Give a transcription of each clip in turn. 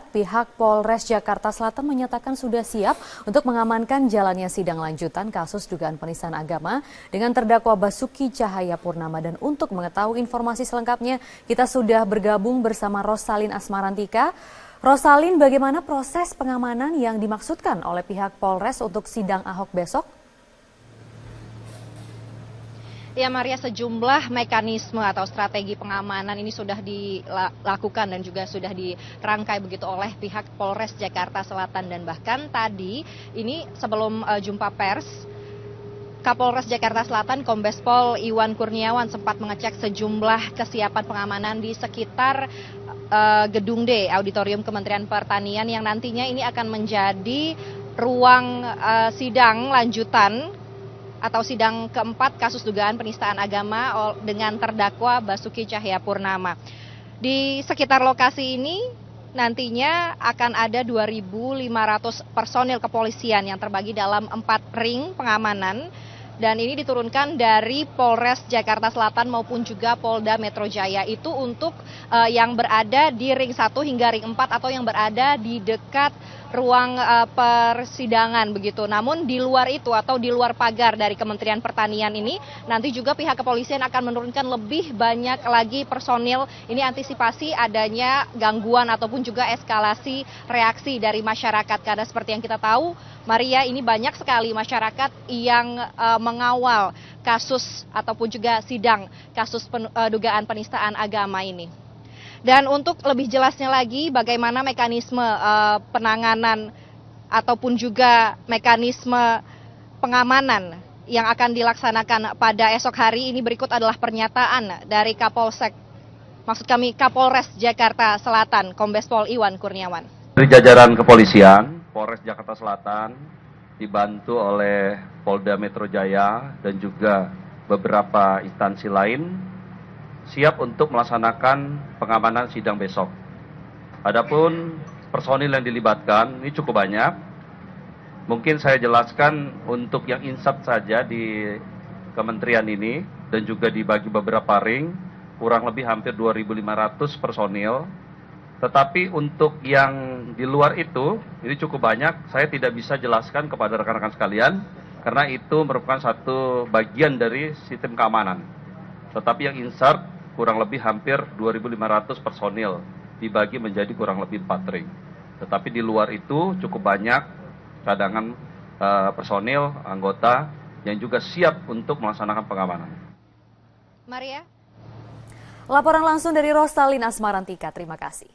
pihak Polres Jakarta Selatan menyatakan sudah siap untuk mengamankan jalannya sidang lanjutan kasus dugaan penistaan agama dengan terdakwa Basuki Cahayapurnama. Dan untuk mengetahui informasi selengkapnya, kita sudah bergabung bersama Rosalin Asmarantika. Rosalin, bagaimana proses pengamanan yang dimaksudkan oleh pihak Polres untuk sidang Ahok besok? Ya Maria, sejumlah mekanisme atau strategi pengamanan ini sudah dilakukan dan juga sudah dirangkai begitu oleh pihak Polres Jakarta Selatan. Dan bahkan tadi ini sebelum jumpa pers, Kapolres Jakarta Selatan Kombes Pol Iwan Kurniawan sempat mengecek sejumlah kesiapan pengamanan di sekitar Gedung D, Auditorium Kementerian Pertanian, yang nantinya ini akan menjadi ruang sidang lanjutan atau sidang keempat kasus dugaan penistaan agama dengan terdakwa Basuki Cahayapurnama. Di sekitar lokasi ini nantinya akan ada 2.500 personil kepolisian yang terbagi dalam 4 ring pengamanan. Dan ini diturunkan dari Polres Jakarta Selatan maupun juga Polda Metro Jaya, itu untuk yang berada di ring 1 hingga ring 4 atau yang berada di dekat ruang persidangan begitu. Namun di luar itu atau di luar pagar dari Kementerian Pertanian ini nanti juga pihak kepolisian akan menurunkan lebih banyak lagi personil. Ini antisipasi adanya gangguan ataupun juga eskalasi reaksi dari masyarakat, karena seperti yang kita tahu Maria, ini banyak sekali masyarakat yang mengawal kasus ataupun juga sidang kasus dugaan penistaan agama ini. Dan untuk lebih jelasnya lagi bagaimana mekanisme penanganan ataupun juga mekanisme pengamanan yang akan dilaksanakan pada esok hari ini, berikut adalah pernyataan dari Kapolres Jakarta Selatan Kombes Pol Iwan Kurniawan. Dari jajaran kepolisian, Polres Jakarta Selatan dibantu oleh Polda Metro Jaya dan juga beberapa instansi lain siap untuk melaksanakan pengamanan sidang besok. Adapun personil yang dilibatkan ini cukup banyak. Mungkin saya jelaskan untuk yang insat saja di kementerian ini dan juga dibagi beberapa ring, kurang lebih hampir 2.500 personil. Tetapi untuk yang di luar itu, ini cukup banyak. Saya tidak bisa jelaskan kepada rekan-rekan sekalian karena itu merupakan satu bagian dari sistem keamanan. Tetapi yang insert kurang lebih hampir 2.500 personil dibagi menjadi kurang lebih 4 ring. Tetapi di luar itu cukup banyak cadangan personil, anggota yang juga siap untuk melaksanakan pengamanan. Maria? Laporan langsung dari Rosalin Asmarantika, terima kasih.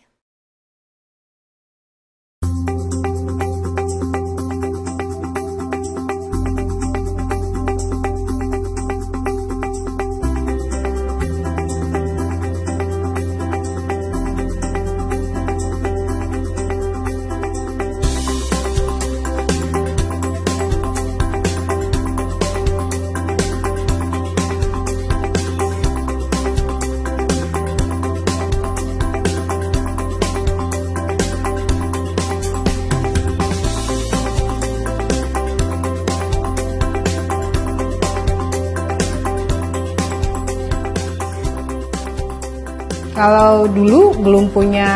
Kalau dulu belum punya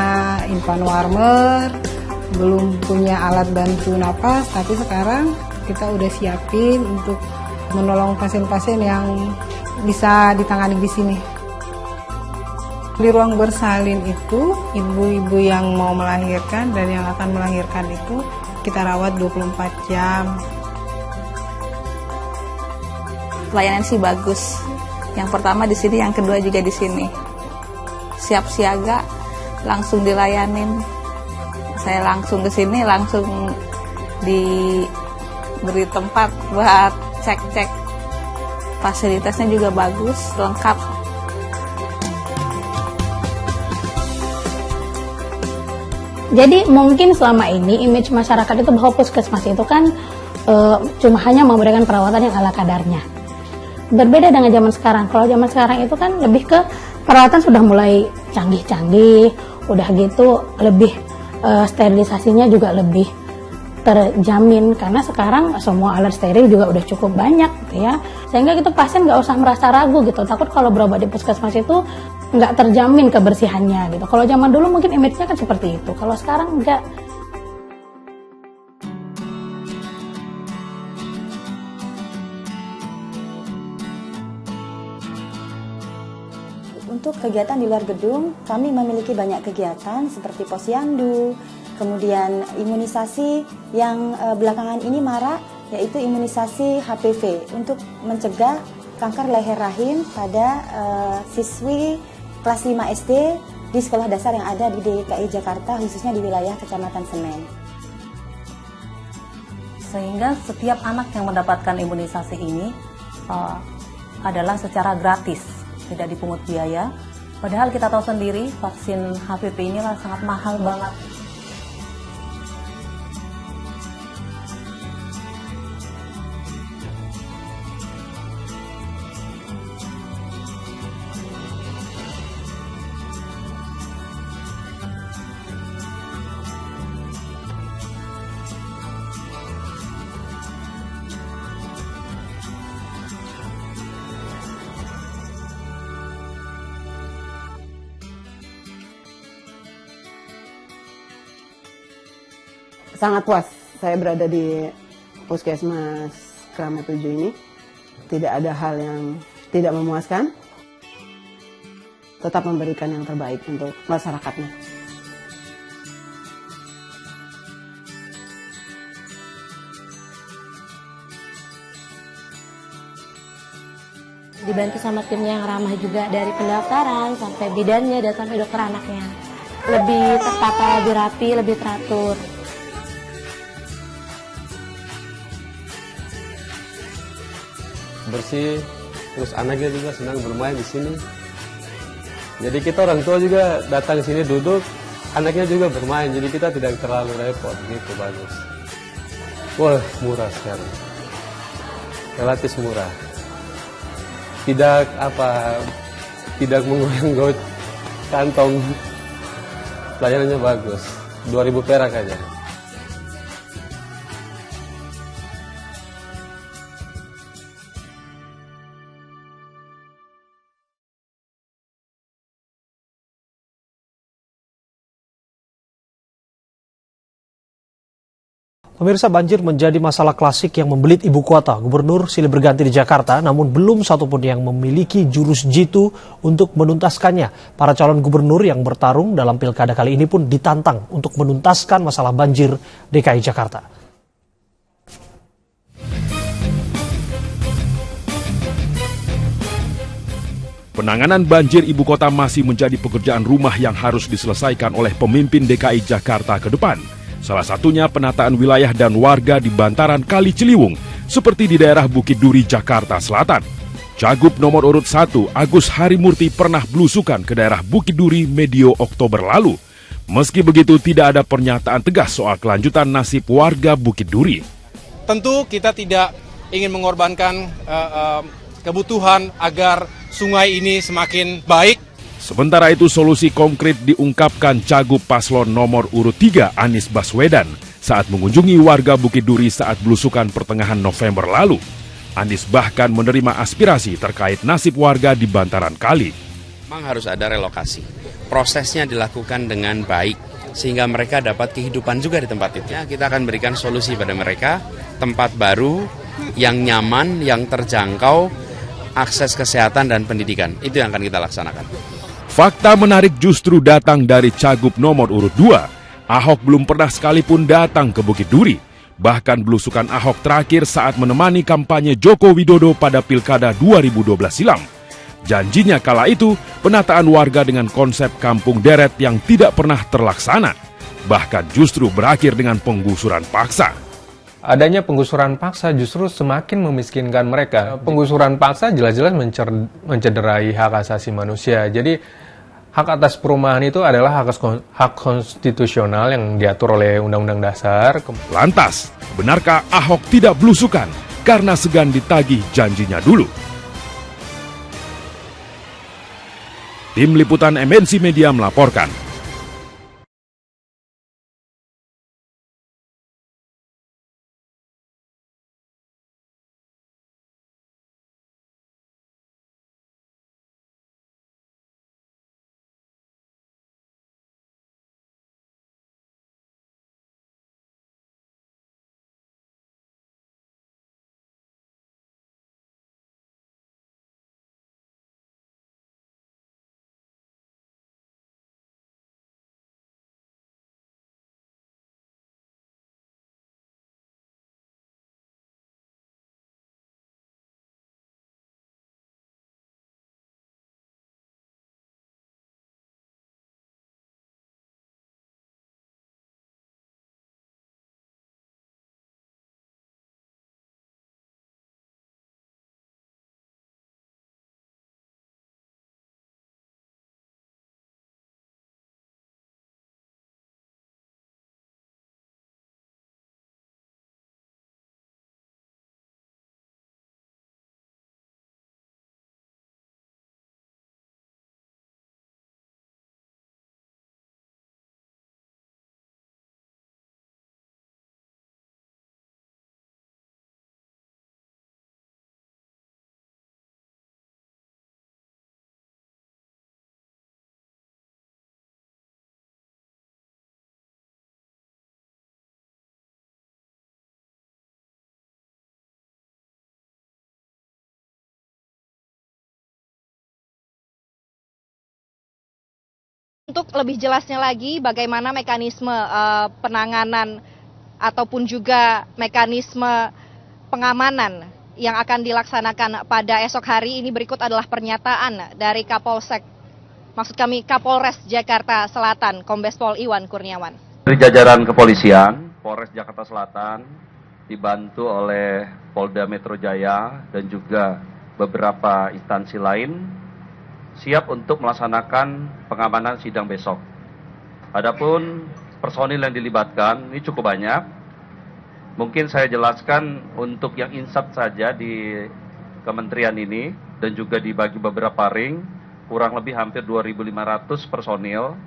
infant warmer, belum punya alat bantu napas, tapi sekarang kita udah siapin untuk menolong pasien-pasien yang bisa ditangani di sini. Di ruang bersalin itu, ibu-ibu yang mau melahirkan dan yang akan melahirkan itu kita rawat 24 jam. Pelayanan sih bagus. Yang pertama di sini, yang kedua juga di sini. Siap siaga, langsung dilayanin. Saya langsung ke sini, langsung diberi tempat buat cek-cek. Fasilitasnya juga bagus, lengkap. Jadi mungkin selama ini image masyarakat itu bahwa puskesmas itu kan cuma hanya memberikan perawatan yang ala kadarnya. Berbeda dengan zaman sekarang. Kalau zaman sekarang itu kan lebih ke perawatan sudah mulai canggih-canggih, udah gitu lebih sterilisasinya juga lebih terjamin karena sekarang semua alat steril juga udah cukup banyak gitu ya. Sehingga gitu pasien nggak usah merasa ragu gitu, takut kalau berobat di puskesmas itu nggak terjamin kebersihannya gitu. Kalau zaman dulu mungkin image-nya kan seperti itu, kalau sekarang enggak. Untuk kegiatan di luar gedung, kami memiliki banyak kegiatan seperti posyandu, kemudian imunisasi yang belakangan ini marak, yaitu imunisasi HPV untuk mencegah kanker leher rahim pada siswi kelas 5 SD di sekolah dasar yang ada di DKI Jakarta, khususnya di wilayah Kecamatan Senen. Sehingga setiap anak yang mendapatkan imunisasi ini adalah secara gratis, tidak dipungut biaya. Padahal kita tahu sendiri vaksin HPV ini sangat mahal banget. Sangat puas saya berada di Puskesmas Kramat 7 ini. Tidak ada hal yang tidak memuaskan. Tetap memberikan yang terbaik untuk masyarakatnya. Dibantu sama tim yang ramah juga, dari pendaftaran sampai bidannya dan sampai dokter anaknya. Lebih tertata, lebih rapi, lebih teratur. Bersih, terus anaknya juga senang bermain di sini. Jadi kita orang tua juga datang sini duduk, anaknya juga bermain, jadi kita tidak terlalu repot, gitu bagus. Wah, murah sekali, relatif murah. Tidak mengoyang kantong, pelayanannya bagus, 2.000 perak aja. Pemirsa, banjir menjadi masalah klasik yang membelit ibu kota. Gubernur silih berganti di Jakarta, namun belum satupun yang memiliki jurus jitu untuk menuntaskannya. Para calon gubernur yang bertarung dalam pilkada kali ini pun ditantang untuk menuntaskan masalah banjir DKI Jakarta. Penanganan banjir ibu kota masih menjadi pekerjaan rumah yang harus diselesaikan oleh pemimpin DKI Jakarta ke depan. Salah satunya penataan wilayah dan warga di bantaran Kali Ciliwung, seperti di daerah Bukit Duri, Jakarta Selatan. Cagup nomor urut 1, Agus Harimurti, pernah belusukan ke daerah Bukit Duri medio Oktober lalu. Meski begitu, tidak ada pernyataan tegas soal kelanjutan nasib warga Bukit Duri. Tentu kita tidak ingin mengorbankan kebutuhan agar sungai ini semakin baik. Sementara itu, solusi konkret diungkapkan Cagup Paslon nomor urut 3 Anies Baswedan saat mengunjungi warga Bukit Duri saat belusukan pertengahan November lalu. Anies bahkan menerima aspirasi terkait nasib warga di bantaran kali. Memang harus ada relokasi. Prosesnya dilakukan dengan baik sehingga mereka dapat kehidupan juga di tempat itu. Kita akan berikan solusi pada mereka, tempat baru yang nyaman, yang terjangkau, akses kesehatan dan pendidikan. Itu yang akan kita laksanakan. Fakta menarik justru datang dari Cagup nomor urut 2. Ahok belum pernah sekalipun datang ke Bukit Duri. Bahkan belusukan Ahok terakhir saat menemani kampanye Joko Widodo pada Pilkada 2012 silam. Janjinya kala itu penataan warga dengan konsep kampung deret yang tidak pernah terlaksana. Bahkan justru berakhir dengan penggusuran paksa. Adanya penggusuran paksa justru semakin memiskinkan mereka. Penggusuran paksa jelas-jelas mencederai hak asasi manusia. Jadi hak atas perumahan itu adalah hak konstitusional yang diatur oleh Undang-Undang Dasar. Lantas, benarkah Ahok tidak belusukan karena segan ditagih janjinya dulu? Tim Liputan MNC Media melaporkan. Untuk lebih jelasnya lagi bagaimana mekanisme penanganan ataupun juga mekanisme pengamanan yang akan dilaksanakan pada esok hari ini, berikut adalah pernyataan dari Kapolres Jakarta Selatan, Kombes Pol Iwan Kurniawan. Dari jajaran kepolisian, Polres Jakarta Selatan dibantu oleh Polda Metro Jaya dan juga beberapa instansi lain siap untuk melaksanakan pengamanan sidang besok. Adapun personil yang dilibatkan ini cukup banyak. Mungkin saya jelaskan untuk yang insert saja di kementerian ini dan juga dibagi beberapa ring, kurang lebih hampir 2.500 personil.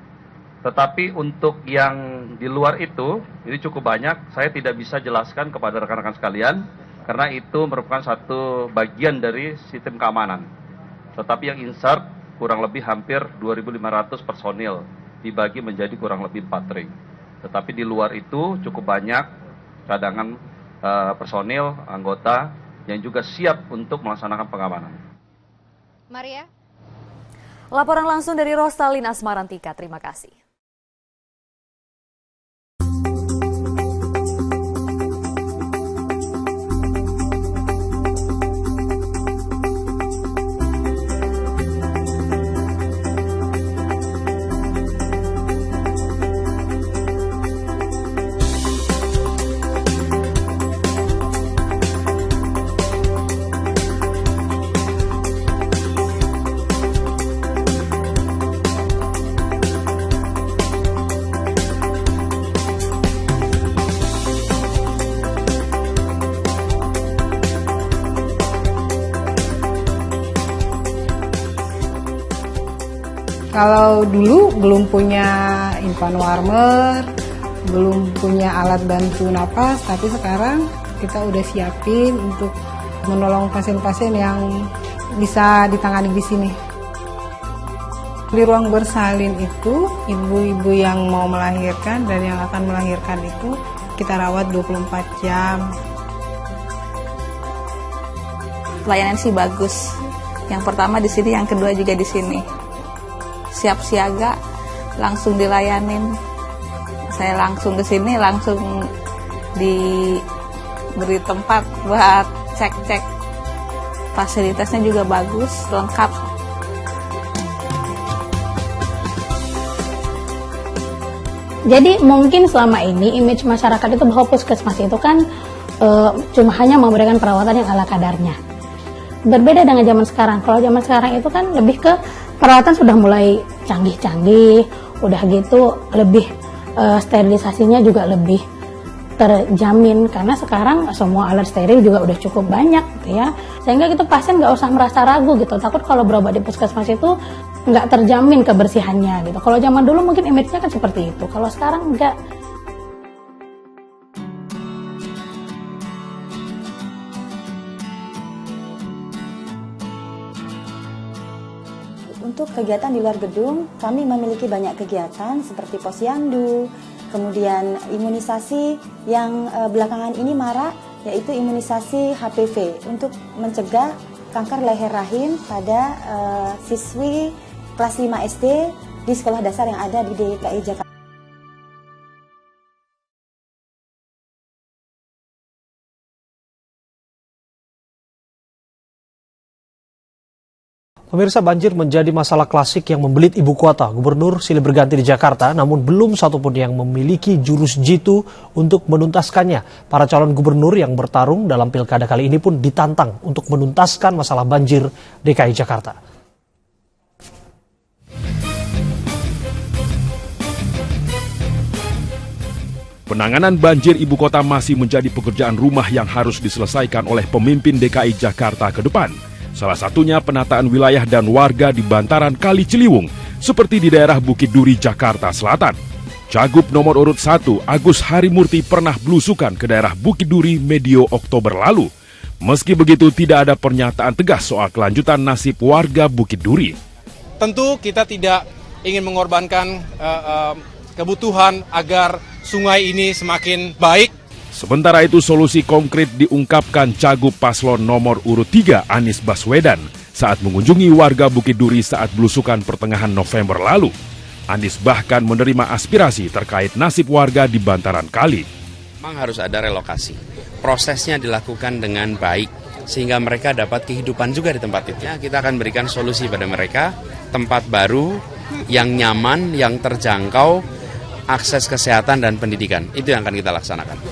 Tetapi untuk yang di luar itu, ini cukup banyak, saya tidak bisa jelaskan kepada rekan-rekan sekalian, karena itu merupakan satu bagian dari sistem keamanan. Tetapi yang insert kurang lebih hampir 2.500 personil, dibagi menjadi kurang lebih 4 ring. Tetapi di luar itu cukup banyak cadangan personil, anggota yang juga siap untuk melaksanakan pengamanan. Maria? Laporan langsung dari Rostalin Asmarantika, terima kasih. Kalau dulu belum punya infant warmer, belum punya alat bantu napas, tapi sekarang kita udah siapin untuk menolong pasien-pasien yang bisa ditangani di sini. Di ruang bersalin itu, ibu-ibu yang mau melahirkan dan yang akan melahirkan itu kita rawat 24 jam. Pelayanan sih bagus. Yang pertama di sini, yang kedua juga di sini. Siap siaga, langsung dilayanin. Saya langsung ke sini, langsung diberi tempat buat cek-cek. Fasilitasnya juga bagus, lengkap. Jadi mungkin selama ini image masyarakat itu bahwa puskesmas itu kan cuma hanya memberikan perawatan yang ala kadarnya. Berbeda dengan zaman sekarang. Kalau zaman sekarang itu kan lebih ke perawatan sudah mulai canggih-canggih, udah gitu lebih sterilisasinya juga lebih terjamin karena sekarang semua alat steril juga udah cukup banyak gitu ya, sehingga gitu pasien nggak usah merasa ragu gitu, takut kalau berobat di puskesmas itu nggak terjamin kebersihannya gitu. Kalau zaman dulu mungkin image-nya kan seperti itu, kalau sekarang enggak. Untuk kegiatan di luar gedung, kami memiliki banyak kegiatan seperti posyandu, kemudian imunisasi yang belakangan ini marak, yaitu imunisasi HPV untuk mencegah kanker leher rahim pada siswi kelas 5 SD di sekolah dasar yang ada di DKI Jakarta. Pemirsa, banjir menjadi masalah klasik yang membelit ibu kota. Gubernur silih berganti di Jakarta, namun belum satupun yang memiliki jurus jitu untuk menuntaskannya. Para calon gubernur yang bertarung dalam pilkada kali ini pun ditantang untuk menuntaskan masalah banjir DKI Jakarta. Penanganan banjir ibu kota masih menjadi pekerjaan rumah yang harus diselesaikan oleh pemimpin DKI Jakarta ke depan. Salah satunya penataan wilayah dan warga di bantaran Kali Ciliwung, seperti di daerah Bukit Duri, Jakarta Selatan. Cagup nomor urut 1, Agus Harimurti pernah belusukan ke daerah Bukit Duri medio Oktober lalu. Meski begitu, tidak ada pernyataan tegas soal kelanjutan nasib warga Bukit Duri. Tentu kita tidak ingin mengorbankan kebutuhan agar sungai ini semakin baik. Sementara itu, solusi konkret diungkapkan Cagup Paslon nomor urut 3 Anies Baswedan saat mengunjungi warga Bukit Duri saat belusukan pertengahan November lalu. Anies bahkan menerima aspirasi terkait nasib warga di bantaran kali. Memang harus ada relokasi. Prosesnya dilakukan dengan baik sehingga mereka dapat kehidupan juga di tempat itu. Kita akan berikan solusi pada mereka, tempat baru yang nyaman, yang terjangkau, akses kesehatan dan pendidikan. Itu yang akan kita laksanakan.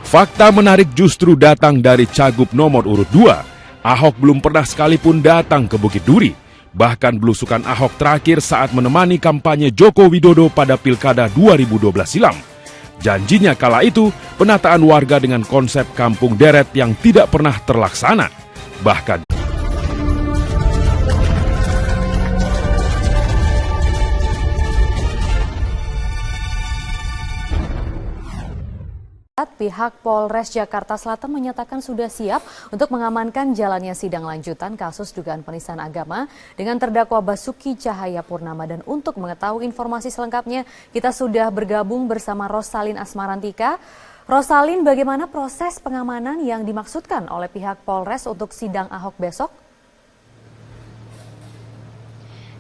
Fakta menarik justru datang dari Cagup nomor urut 2. Ahok belum pernah sekalipun datang ke Bukit Duri. Bahkan belusukan Ahok terakhir saat menemani kampanye Joko Widodo pada Pilkada 2012 silam. Janjinya kala itu penataan warga dengan konsep kampung deret yang tidak pernah terlaksana. Bahkan pihak Polres Jakarta Selatan menyatakan sudah siap untuk mengamankan jalannya sidang lanjutan kasus dugaan penistaan agama dengan terdakwa Basuki Cahayapurnama. Dan untuk mengetahui informasi selengkapnya, kita sudah bergabung bersama Rosalin Asmarantika. Rosalin, bagaimana proses pengamanan yang dimaksudkan oleh pihak Polres untuk sidang Ahok besok?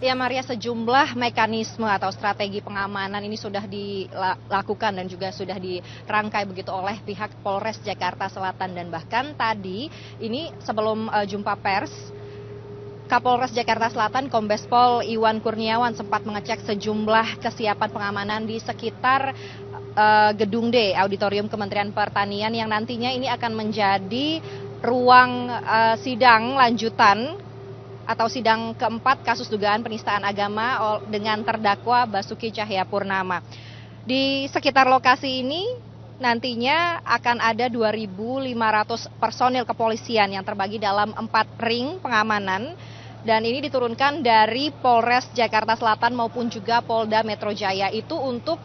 Ya Maria, sejumlah mekanisme atau strategi pengamanan ini sudah dilakukan dan juga sudah dirangkai begitu oleh pihak Polres Jakarta Selatan. Dan bahkan tadi ini sebelum jumpa pers, Kapolres Jakarta Selatan Kombes Pol Iwan Kurniawan sempat mengecek sejumlah kesiapan pengamanan di sekitar Gedung D, Auditorium Kementerian Pertanian, yang nantinya ini akan menjadi ruang sidang lanjutan atau sidang keempat kasus dugaan penistaan agama dengan terdakwa Basuki Cahayapurnama. Di sekitar lokasi ini nantinya akan ada 2.500 personil kepolisian yang terbagi dalam 4 ring pengamanan. Dan ini diturunkan dari Polres Jakarta Selatan maupun juga Polda Metro Jaya, itu untuk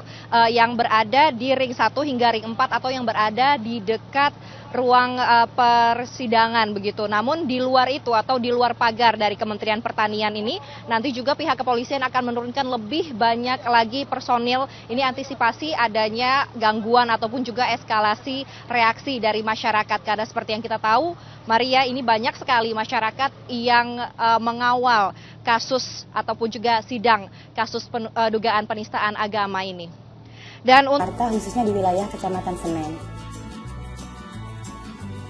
yang berada di ring 1 hingga ring 4 atau yang berada di dekat ruang persidangan begitu. Namun di luar itu atau di luar pagar dari Kementerian Pertanian ini nanti juga pihak kepolisian akan menurunkan lebih banyak lagi personil. Ini antisipasi adanya gangguan ataupun juga eskalasi reaksi dari masyarakat, karena seperti yang kita tahu Maria, ini banyak sekali masyarakat yang mengawal kasus ataupun juga sidang kasus dugaan penistaan agama ini. Dan Jakarta khususnya di wilayah Kecamatan Senen.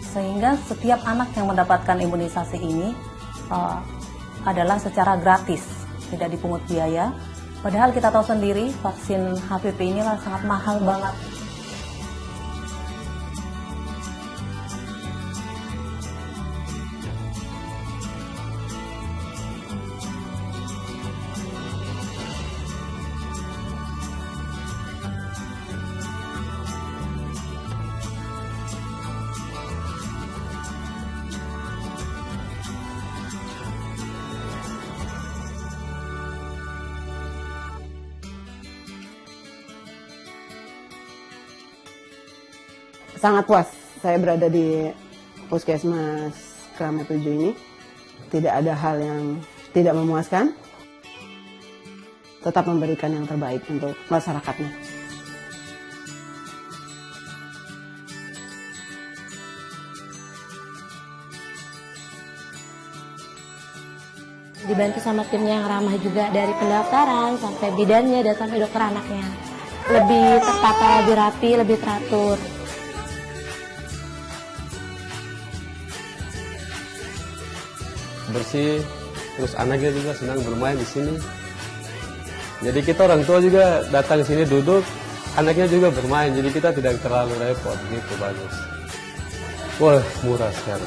Sehingga setiap anak yang mendapatkan imunisasi ini adalah secara gratis, tidak dipungut biaya. Padahal kita tahu sendiri vaksin HPV ini sangat mahal banget. Sangat puas saya berada di Puskesmas Kramat 7 ini. Tidak ada hal yang tidak memuaskan. Tetap memberikan yang terbaik untuk masyarakatnya. Dibantu sama tim yang ramah juga, dari pendaftaran sampai bidannya dan sampai dokter anaknya. Lebih tertata, lebih rapi, lebih teratur. Bersih, terus anaknya juga senang bermain di sini. Jadi kita orang tua juga datang sini duduk, anaknya juga bermain, jadi kita tidak terlalu repot, gitu bagus. Wah, murah sekali,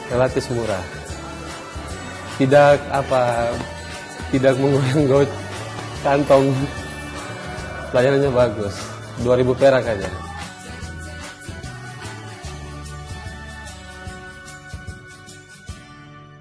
relatif murah. Tidak mengoyang kantong, pelayanannya bagus, 2.000 perak aja.